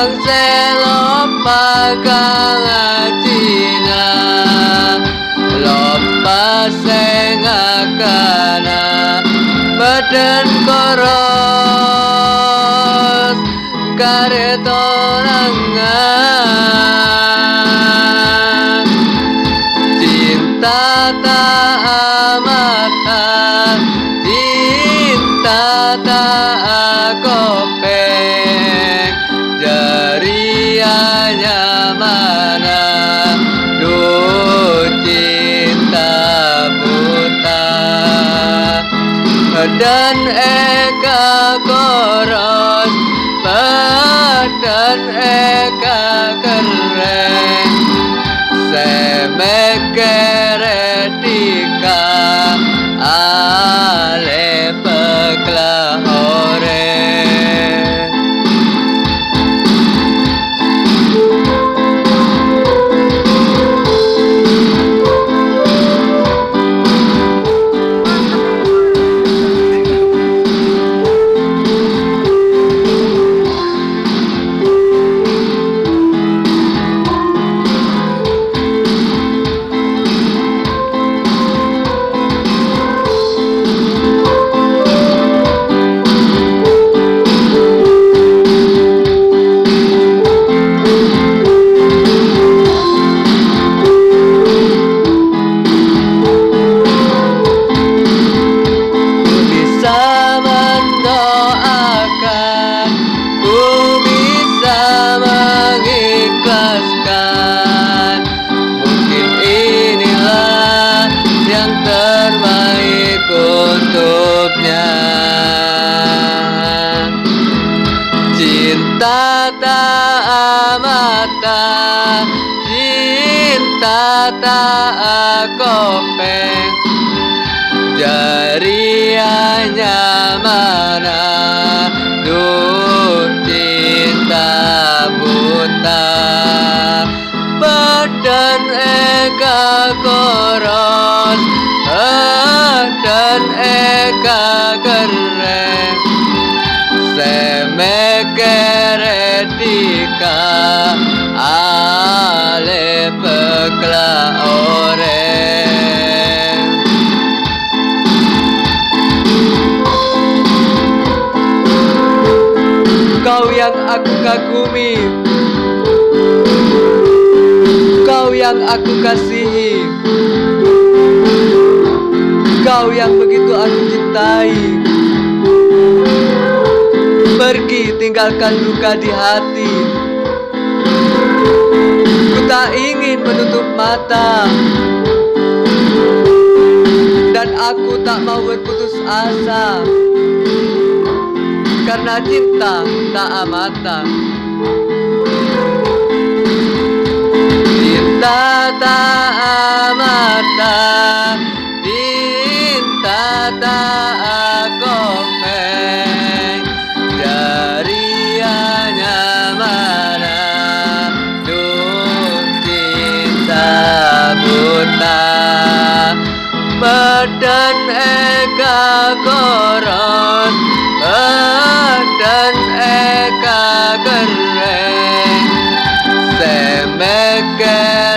Bang selopa kalacina lopa sengakana badan koros karetorangan cinta tak amata cinta tak kopeng jarianya mana duh cinta buta dan eka koros badan eka keren semekeretika ale peklahore mungkin inilah yang terbaik untuknya. Cinta tak amata, cinta tak kopeng, jarianya mana duh cinta buta badan eka koros badan eka keren semekeretika ale pekla oreng kau yang aku kagumi, kau yang aku kasihi, kau yang begitu aku cintai. Pergi tinggalkan luka di hati. Ku tak ingin menutup mata, dan aku tak mau berputus asa, karena cinta tak amata. Cinta tak amata, cinta tak kopeng, jarianya mana duh cinta buta badan eka koros badan eka keren semeker